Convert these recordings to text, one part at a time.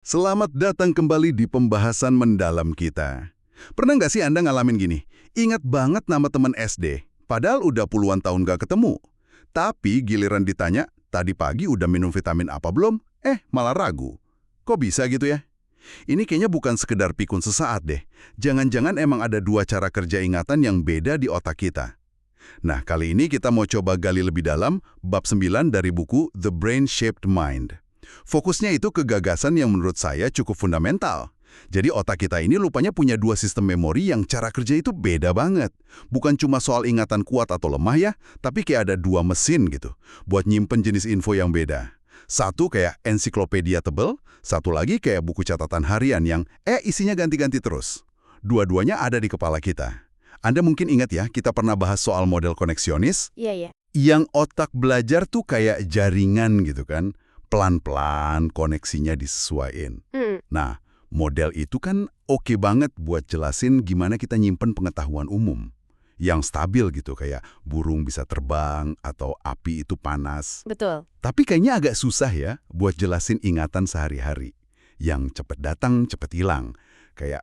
Selamat datang kembali di pembahasan mendalam kita. Pernah nggak sih Anda ngalamin gini? Ingat banget nama teman SD, padahal udah puluhan tahun nggak ketemu. Tapi giliran ditanya, tadi pagi udah minum vitamin apa belum? Malah ragu. Kok bisa gitu ya? Ini kayaknya bukan sekedar pikun sesaat deh. Jangan-jangan emang ada dua cara kerja ingatan yang beda di otak kita. Nah, kali ini kita mau coba gali lebih dalam bab 9 dari buku The Brain-Shaped Mind. Fokusnya itu ke gagasan yang menurut saya cukup fundamental. Jadi otak kita ini rupanya punya dua sistem memori yang cara kerja itu beda banget. Bukan cuma soal ingatan kuat atau lemah ya, tapi kayak ada dua mesin gitu, buat nyimpen jenis info yang beda. Satu kayak ensiklopedia tebel, satu lagi kayak buku catatan harian yang isinya ganti-ganti terus. Dua-duanya ada di kepala kita. Anda mungkin ingat ya, kita pernah bahas soal model koneksionis, Iya, ya. yang otak belajar tuh kayak jaringan gitu kan. Pelan-pelan koneksinya disesuaiin. Nah, model itu kan oke banget buat jelasin gimana kita nyimpen pengetahuan umum. Yang stabil gitu, kayak burung bisa terbang atau api itu panas. Betul. Tapi kayaknya agak susah ya buat jelasin ingatan sehari-hari. Yang cepet datang, cepet hilang. Kayak,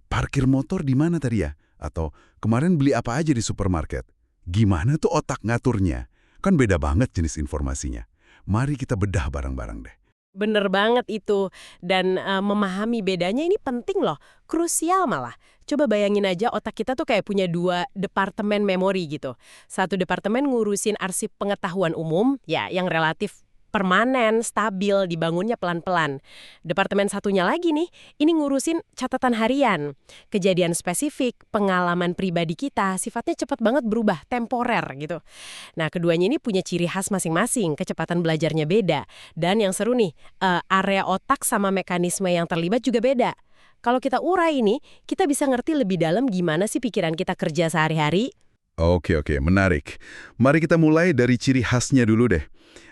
parkir motor di mana tadi ya? Atau kemarin beli apa aja di supermarket? Gimana tuh otak ngaturnya? Kan beda banget jenis informasinya. Mari kita bedah bareng-bareng deh. Bener banget itu. Dan memahami bedanya ini penting loh. Krusial malah. Coba bayangin aja otak kita tuh kayak punya dua departemen memori gitu. Satu departemen ngurusin arsip pengetahuan umum, ya yang relatif permanen, stabil, dibangunnya pelan-pelan. Departemen satunya lagi nih, ini ngurusin catatan harian. Kejadian spesifik, pengalaman pribadi kita, sifatnya cepat banget berubah, temporer gitu. Nah, keduanya ini punya ciri khas masing-masing, kecepatan belajarnya beda. Dan yang seru nih, area otak sama mekanisme yang terlibat juga beda. Kalau kita urai ini, kita bisa ngerti lebih dalam gimana sih pikiran kita kerja sehari-hari. Oke, menarik. Mari kita mulai dari ciri khasnya dulu deh.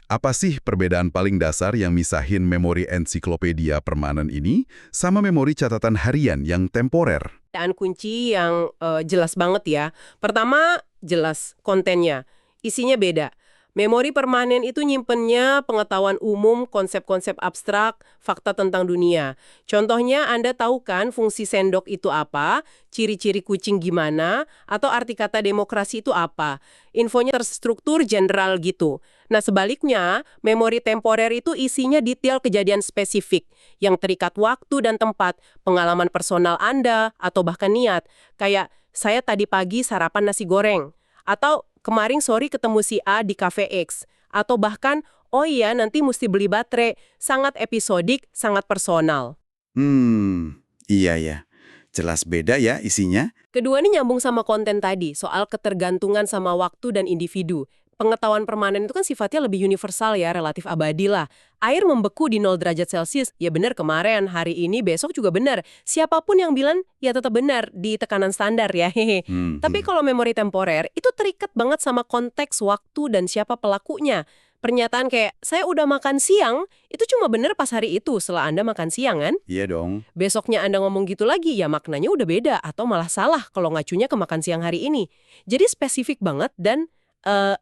Apa sih perbedaan paling dasar yang misahin memori ensiklopedia permanen ini sama memori catatan harian yang temporer? Perbedaan kunci yang jelas banget ya. Pertama, jelas kontennya. Isinya beda. Memori permanen itu nyimpennya pengetahuan umum, konsep-konsep abstrak, fakta tentang dunia. Contohnya, Anda tahu kan fungsi sendok itu apa, ciri-ciri kucing gimana, atau arti kata demokrasi itu apa. Infonya terstruktur general gitu. Nah, sebaliknya, memori temporer itu isinya detail kejadian spesifik, yang terikat waktu dan tempat, pengalaman personal Anda, atau bahkan niat. Kayak, saya tadi pagi sarapan nasi goreng. Atau kemarin sore ketemu si A di cafe X. Atau bahkan, oh iya nanti mesti beli baterai. Sangat episodik, sangat personal. Iya ya. Jelas beda ya isinya. Kedua ini nyambung sama konten tadi, soal ketergantungan sama waktu dan individu. Pengetahuan permanen itu kan sifatnya lebih universal ya, relatif abadi lah. Air membeku di 0 derajat Celcius, ya benar kemarin, hari ini, besok juga benar. Siapapun yang bilang, ya tetap benar di tekanan standar ya, hehe. Tapi kalau memori temporer, itu terikat banget sama konteks waktu dan siapa pelakunya. Pernyataan kayak, saya udah makan siang, itu cuma benar pas hari itu setelah Anda makan siang kan? Iya dong. Besoknya Anda ngomong gitu lagi, ya maknanya udah beda atau malah salah kalau ngacunya ke makan siang hari ini. Jadi spesifik banget dan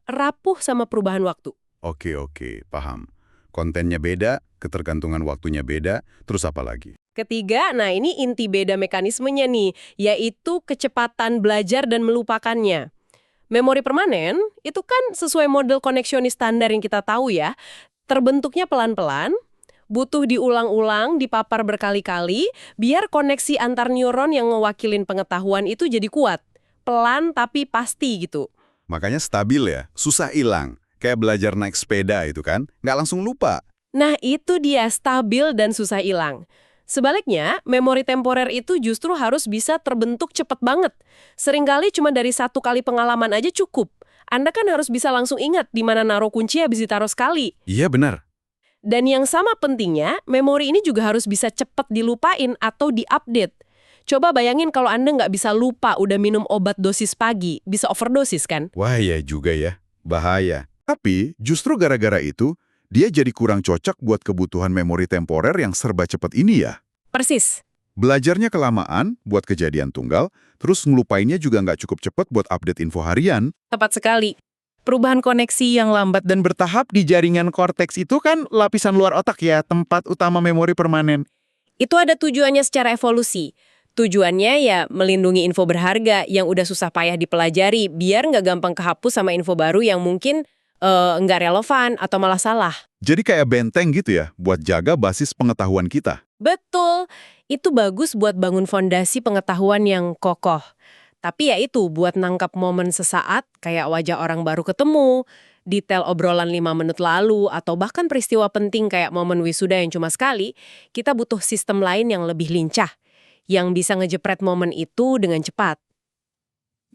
rapuh sama perubahan waktu. Oke, paham. Kontennya beda, ketergantungan waktunya beda, terus apa lagi? Ketiga, nah ini inti beda mekanismenya nih, yaitu kecepatan belajar dan melupakannya. Memori permanen itu kan sesuai model koneksionis standar yang kita tahu ya, terbentuknya pelan-pelan, butuh diulang-ulang, dipapar berkali-kali, biar koneksi antar neuron yang ngewakilin pengetahuan itu jadi kuat. Pelan tapi pasti gitu. Makanya stabil ya, susah hilang. Kayak belajar naik sepeda itu kan, nggak langsung lupa. Nah itu dia, stabil dan susah hilang. Sebaliknya, memori temporer itu justru harus bisa terbentuk cepat banget. Seringkali cuma dari satu kali pengalaman aja cukup. Anda kan harus bisa langsung ingat di mana naruh kunci habis ditaruh sekali. Iya benar. Dan yang sama pentingnya, memori ini juga harus bisa cepat dilupain atau diupdate. Coba bayangin kalau Anda nggak bisa lupa udah minum obat dosis pagi, bisa overdosis kan? Wah ya juga ya, bahaya. Tapi justru gara-gara itu, dia jadi kurang cocok buat kebutuhan memori temporer yang serba cepat ini ya. Persis. Belajarnya kelamaan buat kejadian tunggal, terus ngelupainnya juga nggak cukup cepat buat update info harian. Tepat sekali. Perubahan koneksi yang lambat dan bertahap di jaringan korteks itu kan lapisan luar otak ya, tempat utama memori permanen. Itu ada tujuannya secara evolusi. Tujuannya ya melindungi info berharga yang udah susah payah dipelajari, biar nggak gampang kehapus sama info baru yang mungkin nggak relevan atau malah salah. Jadi kayak benteng gitu ya, buat jaga basis pengetahuan kita. Betul, itu bagus buat bangun fondasi pengetahuan yang kokoh. Tapi ya itu, buat nangkap momen sesaat, kayak wajah orang baru ketemu, detail obrolan 5 menit lalu, atau bahkan peristiwa penting kayak momen wisuda yang cuma sekali, kita butuh sistem lain yang lebih lincah, yang bisa ngejepret momen itu dengan cepat.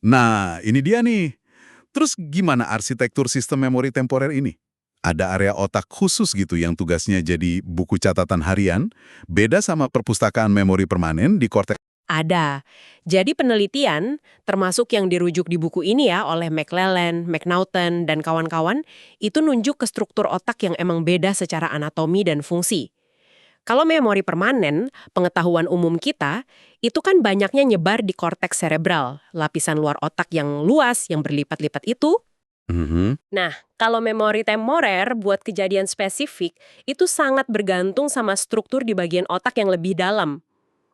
Nah, ini dia nih. Terus gimana arsitektur sistem memori temporer ini? Ada area otak khusus gitu yang tugasnya jadi buku catatan harian, beda sama perpustakaan memori permanen di korteks. Ada. Jadi penelitian, termasuk yang dirujuk di buku ini ya oleh McLellan, McNaughton, dan kawan-kawan, itu nunjuk ke struktur otak yang emang beda secara anatomi dan fungsi. Kalau memori permanen, pengetahuan umum kita, itu kan banyaknya nyebar di korteks cerebral, lapisan luar otak yang luas, yang berlipat-lipat itu. Nah, kalau memori temporer buat kejadian spesifik, itu sangat bergantung sama struktur di bagian otak yang lebih dalam.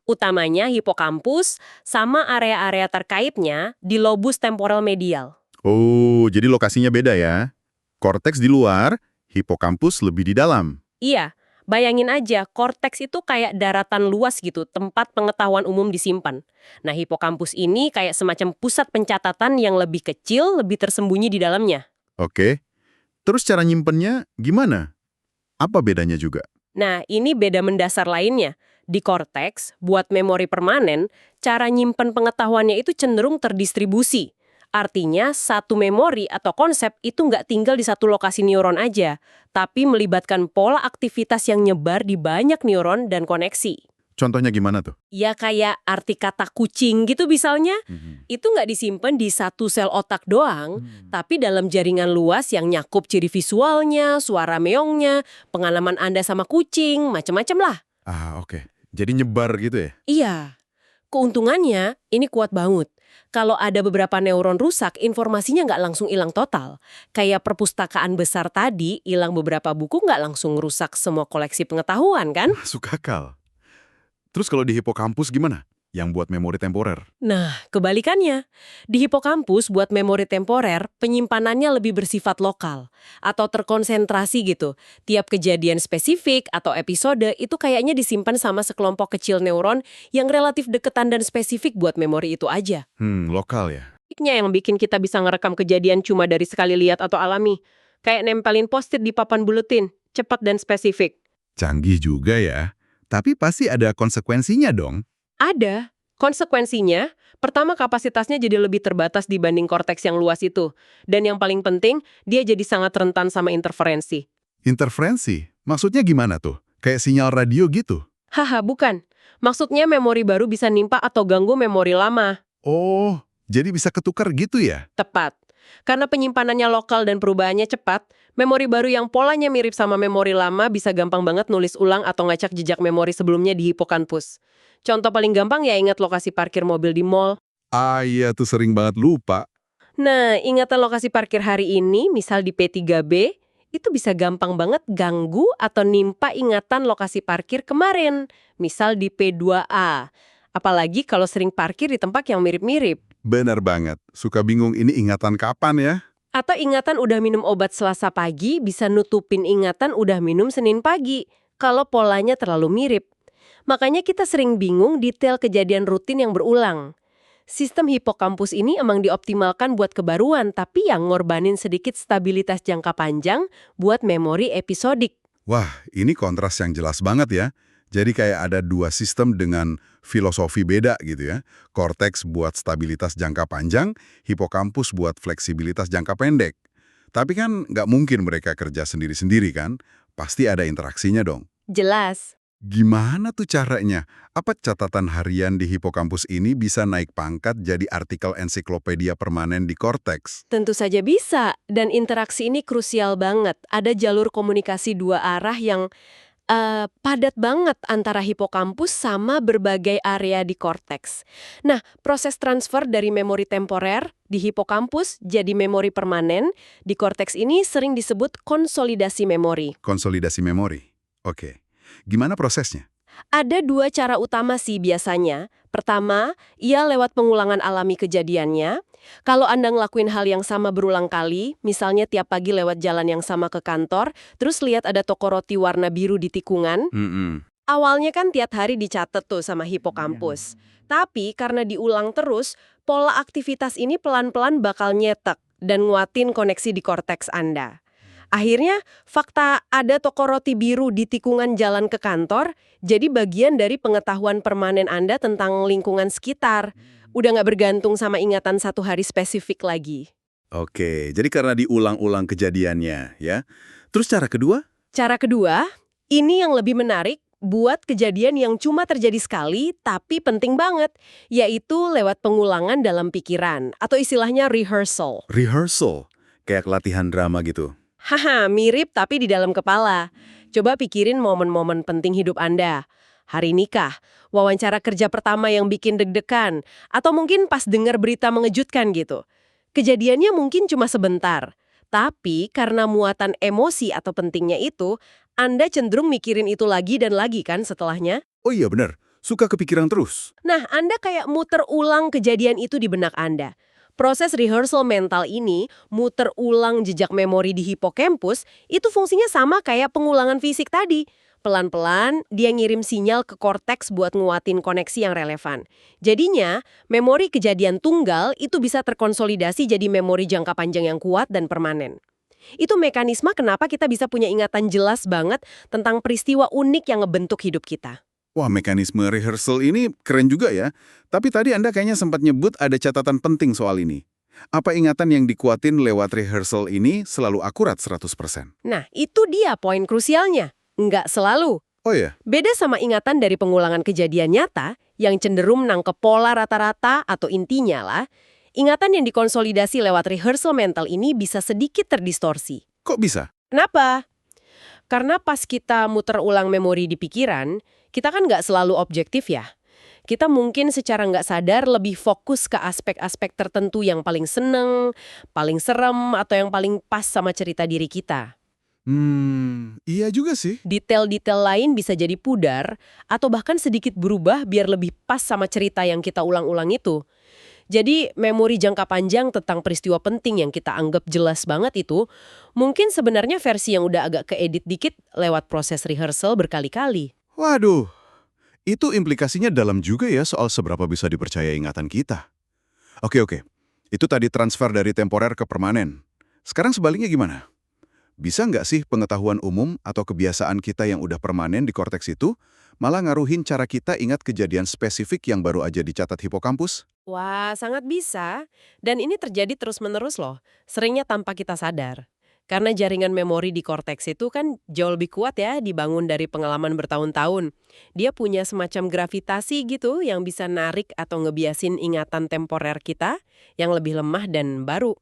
Utamanya hipokampus sama area-area terkaitnya di lobus temporal medial. Oh, jadi lokasinya beda ya. Korteks di luar, hipokampus lebih di dalam. Iya, bayangin aja, korteks itu kayak daratan luas gitu, tempat pengetahuan umum disimpan. Nah, hipokampus ini kayak semacam pusat pencatatan yang lebih kecil, lebih tersembunyi di dalamnya. Oke. Terus cara nyimpennya gimana? Apa bedanya juga? Nah, ini beda mendasar lainnya. Di korteks, buat memori permanen, cara nyimpen pengetahuannya itu cenderung terdistribusi. Artinya, satu memori atau konsep itu nggak tinggal di satu lokasi neuron aja, tapi melibatkan pola aktivitas yang nyebar di banyak neuron dan koneksi. Contohnya gimana tuh? Ya kayak arti kata kucing gitu misalnya, itu nggak disimpan di satu sel otak doang, tapi dalam jaringan luas yang nyakup ciri visualnya, suara meongnya, pengalaman Anda sama kucing, macam-macam lah. Ah, oke. Jadi nyebar gitu ya? Iya, keuntungannya ini kuat banget. Kalau ada beberapa neuron rusak, informasinya nggak langsung hilang total. Kayak perpustakaan besar tadi, hilang beberapa buku nggak langsung rusak semua koleksi pengetahuan kan? Masuk akal. Terus kalau di hipokampus gimana? Yang buat memori temporer? Nah, kebalikannya. Di hipokampus buat memori temporer, penyimpanannya lebih bersifat lokal atau terkonsentrasi gitu. Tiap kejadian spesifik atau episode itu kayaknya disimpan sama sekelompok kecil neuron yang relatif deketan dan spesifik buat memori itu aja. Lokal ya? Triknya yang bikin kita bisa ngerekam kejadian cuma dari sekali lihat atau alami. Kayak nempelin post-it di papan buletin, cepat dan spesifik. Canggih juga ya. Tapi pasti ada konsekuensinya dong. Ada. Konsekuensinya, pertama kapasitasnya jadi lebih terbatas dibanding korteks yang luas itu. Dan yang paling penting, dia jadi sangat rentan sama interferensi. Interferensi? Maksudnya gimana tuh? Kayak sinyal radio gitu? Haha, bukan. Maksudnya memori baru bisa nimpa atau ganggu memori lama. Oh, jadi bisa ketukar gitu ya? Tepat. Karena penyimpanannya lokal dan perubahannya cepat, memori baru yang polanya mirip sama memori lama bisa gampang banget nulis ulang atau ngacak jejak memori sebelumnya di hipokampus. Contoh paling gampang ya ingat lokasi parkir mobil di mall. Ah iya tuh sering banget lupa. Nah, ingatan lokasi parkir hari ini, misal di P3B, itu bisa gampang banget ganggu atau nimpa ingatan lokasi parkir kemarin, misal di P2A. Apalagi kalau sering parkir di tempat yang mirip-mirip. Benar banget. Suka bingung ini ingatan kapan ya? Atau ingatan udah minum obat Selasa pagi bisa nutupin ingatan udah minum Senin pagi, kalau polanya terlalu mirip. Makanya kita sering bingung detail kejadian rutin yang berulang. Sistem hipokampus ini emang dioptimalkan buat kebaruan, tapi yang ngorbanin sedikit stabilitas jangka panjang buat memori episodik. Wah, ini kontras yang jelas banget ya. Jadi kayak ada dua sistem dengan filosofi beda gitu ya. Korteks buat stabilitas jangka panjang, hipokampus buat fleksibilitas jangka pendek. Tapi kan nggak mungkin mereka kerja sendiri-sendiri kan? Pasti ada interaksinya dong. Jelas. Gimana tuh caranya? Apa catatan harian di hipokampus ini bisa naik pangkat jadi artikel ensiklopedia permanen di korteks? Tentu saja bisa, dan interaksi ini krusial banget. Ada jalur komunikasi dua arah yang padat banget antara hipokampus sama berbagai area di korteks. Nah, proses transfer dari memori temporer di hipokampus jadi memori permanen di korteks ini sering disebut konsolidasi memori. Konsolidasi memori. Oke. Gimana prosesnya? Ada dua cara utama sih biasanya. Pertama, ia lewat pengulangan alami kejadiannya. Kalau Anda ngelakuin hal yang sama berulang kali, misalnya tiap pagi lewat jalan yang sama ke kantor, terus lihat ada toko roti warna biru di tikungan, awalnya kan tiap hari dicatat tuh sama hipokampus. Tapi karena diulang terus, pola aktivitas ini pelan-pelan bakal nyetek dan nguatin koneksi di korteks Anda. Akhirnya, fakta ada toko roti biru di tikungan jalan ke kantor jadi bagian dari pengetahuan permanen Anda tentang lingkungan sekitar. Udah nggak bergantung sama ingatan satu hari spesifik lagi. Oke, jadi karena diulang-ulang kejadiannya, ya. Terus cara kedua? Cara kedua, ini yang lebih menarik buat kejadian yang cuma terjadi sekali tapi penting banget, yaitu lewat pengulangan dalam pikiran atau istilahnya rehearsal. Rehearsal. Kayak latihan drama gitu. Haha, mirip tapi di dalam kepala. Coba pikirin momen-momen penting hidup Anda. Hari nikah, wawancara kerja pertama yang bikin deg-degan, atau mungkin pas dengar berita mengejutkan gitu. Kejadiannya mungkin cuma sebentar, tapi karena muatan emosi atau pentingnya itu, Anda cenderung mikirin itu lagi dan lagi kan setelahnya? Oh iya bener, suka kepikiran terus. Nah, Anda kayak muter ulang kejadian itu di benak Anda. Proses rehearsal mental ini, muter ulang jejak memori di hipokampus, itu fungsinya sama kayak pengulangan fisik tadi. Pelan-pelan, dia ngirim sinyal ke korteks buat nguatin koneksi yang relevan. Jadinya, memori kejadian tunggal itu bisa terkonsolidasi jadi memori jangka panjang yang kuat dan permanen. Itu mekanisme kenapa kita bisa punya ingatan jelas banget tentang peristiwa unik yang ngebentuk hidup kita. Wah, mekanisme rehearsal ini keren juga ya. Tapi tadi Anda kayaknya sempat nyebut ada catatan penting soal ini. Apa ingatan yang dikuatin lewat rehearsal ini selalu akurat 100%? Nah, itu dia poin krusialnya. Nggak selalu. Oh ya? Beda sama ingatan dari pengulangan kejadian nyata yang cenderung nangkep pola rata-rata atau intinya lah, ingatan yang dikonsolidasi lewat rehearsal mental ini bisa sedikit terdistorsi. Kok bisa? Kenapa? Karena pas kita muter ulang memori di pikiran, kita kan nggak selalu objektif ya. Kita mungkin secara nggak sadar lebih fokus ke aspek-aspek tertentu yang paling seneng, paling serem, atau yang paling pas sama cerita diri kita. Iya juga sih. Detail-detail lain bisa jadi pudar, atau bahkan sedikit berubah biar lebih pas sama cerita yang kita ulang-ulang itu. Jadi, memori jangka panjang tentang peristiwa penting yang kita anggap jelas banget itu, mungkin sebenarnya versi yang udah agak keedit dikit lewat proses rehearsal berkali-kali. Waduh, itu implikasinya dalam juga ya soal seberapa bisa dipercaya ingatan kita. Oke. Itu tadi transfer dari temporer ke permanen. Sekarang sebaliknya gimana? Bisa nggak sih pengetahuan umum atau kebiasaan kita yang udah permanen di korteks itu malah ngaruhin cara kita ingat kejadian spesifik yang baru aja dicatat hipokampus? Wah, sangat bisa. Dan ini terjadi terus-menerus loh, seringnya tanpa kita sadar. Karena jaringan memori di korteks itu kan jauh lebih kuat ya, dibangun dari pengalaman bertahun-tahun. Dia punya semacam gravitasi gitu yang bisa narik atau ngebiasin ingatan temporer kita yang lebih lemah dan baru.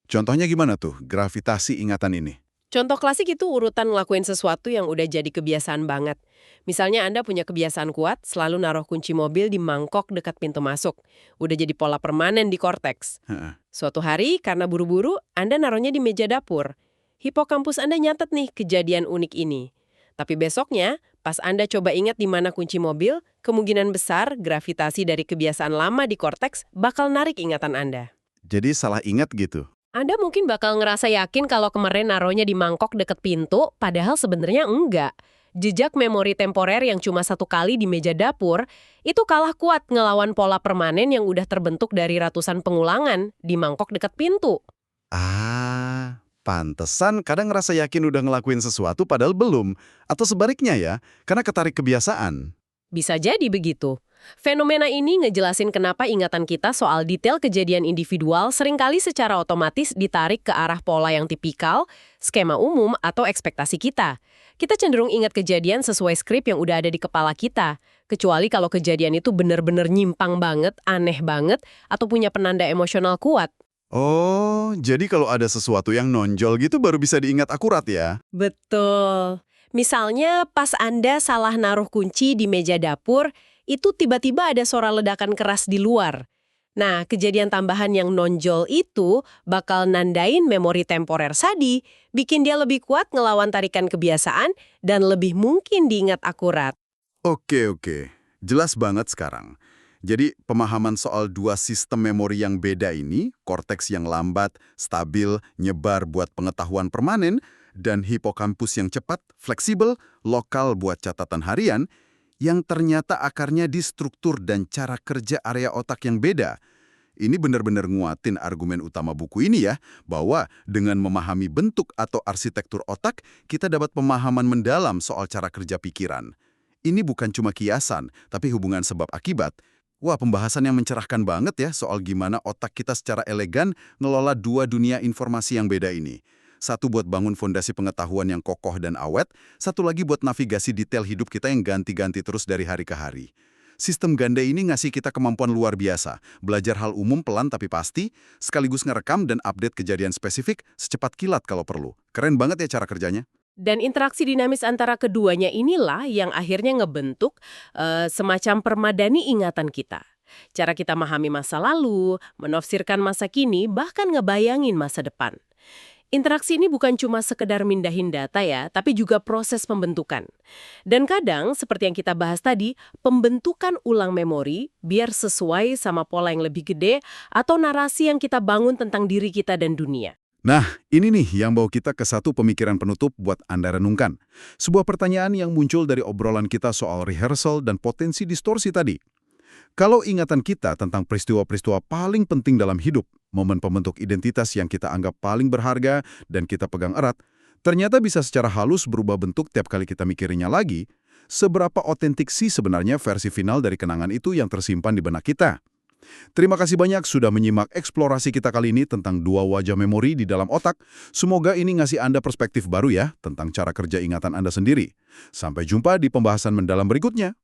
Contohnya gimana tuh gravitasi ingatan ini? Contoh klasik itu urutan ngelakuin sesuatu yang udah jadi kebiasaan banget. Misalnya Anda punya kebiasaan kuat selalu naruh kunci mobil di mangkok dekat pintu masuk. Udah jadi pola permanen di korteks. Suatu hari karena buru-buru, Anda naruhnya di meja dapur. Hipokampus Anda nyatet nih kejadian unik ini. Tapi besoknya, pas Anda coba ingat di mana kunci mobil, kemungkinan besar gravitasi dari kebiasaan lama di korteks bakal narik ingatan Anda. Jadi salah ingat gitu? Anda mungkin bakal ngerasa yakin kalau kemarin naruhnya di mangkok deket pintu, padahal sebenarnya enggak. Jejak memori temporer yang cuma satu kali di meja dapur, itu kalah kuat ngelawan pola permanen yang udah terbentuk dari ratusan pengulangan di mangkok deket pintu. Pantesan kadang ngerasa yakin udah ngelakuin sesuatu padahal belum. Atau sebaliknya ya, karena ketarik kebiasaan. Bisa jadi begitu. Fenomena ini ngejelasin kenapa ingatan kita soal detail kejadian individual seringkali secara otomatis ditarik ke arah pola yang tipikal, skema umum, atau ekspektasi kita. Kita cenderung ingat kejadian sesuai skrip yang udah ada di kepala kita, kecuali kalau kejadian itu benar-benar nyimpang banget, aneh banget, atau punya penanda emosional kuat. Oh, jadi kalau ada sesuatu yang nonjol gitu baru bisa diingat akurat ya? Betul. Misalnya pas Anda salah naruh kunci di meja dapur, itu tiba-tiba ada suara ledakan keras di luar. Nah, kejadian tambahan yang nonjol itu bakal nandain memori temporer tadi, bikin dia lebih kuat ngelawan tarikan kebiasaan dan lebih mungkin diingat akurat. Oke. Jelas banget sekarang. Jadi, pemahaman soal dua sistem memori yang beda ini, korteks yang lambat, stabil, nyebar buat pengetahuan permanen, dan hipokampus yang cepat, fleksibel, lokal buat catatan harian, yang ternyata akarnya di struktur dan cara kerja area otak yang beda. Ini benar-benar nguatin argumen utama buku ini ya, bahwa dengan memahami bentuk atau arsitektur otak, kita dapat pemahaman mendalam soal cara kerja pikiran. Ini bukan cuma kiasan, tapi hubungan sebab akibat. Wah, pembahasan yang mencerahkan banget ya soal gimana otak kita secara elegan ngelola dua dunia informasi yang beda ini. Satu buat bangun fondasi pengetahuan yang kokoh dan awet, satu lagi buat navigasi detail hidup kita yang ganti-ganti terus dari hari ke hari. Sistem ganda ini ngasih kita kemampuan luar biasa, belajar hal umum pelan tapi pasti, sekaligus ngerekam dan update kejadian spesifik secepat kilat kalau perlu. Keren banget ya cara kerjanya. Dan interaksi dinamis antara keduanya inilah yang akhirnya ngebentuk semacam permadani ingatan kita. Cara kita memahami masa lalu, menafsirkan masa kini, bahkan ngebayangin masa depan. Interaksi ini bukan cuma sekedar mindahin data ya, tapi juga proses pembentukan. Dan kadang, seperti yang kita bahas tadi, pembentukan ulang memori biar sesuai sama pola yang lebih gede atau narasi yang kita bangun tentang diri kita dan dunia. Nah, ini nih yang bawa kita ke satu pemikiran penutup buat Anda renungkan. Sebuah pertanyaan yang muncul dari obrolan kita soal rehearsal dan potensi distorsi tadi. Kalau ingatan kita tentang peristiwa-peristiwa paling penting dalam hidup, momen pembentuk identitas yang kita anggap paling berharga dan kita pegang erat, ternyata bisa secara halus berubah bentuk tiap kali kita mikirinya lagi, seberapa otentik sih sebenarnya versi final dari kenangan itu yang tersimpan di benak kita? Terima kasih banyak sudah menyimak eksplorasi kita kali ini tentang dua wajah memori di dalam otak. Semoga ini ngasih Anda perspektif baru ya tentang cara kerja ingatan Anda sendiri. Sampai jumpa di pembahasan mendalam berikutnya.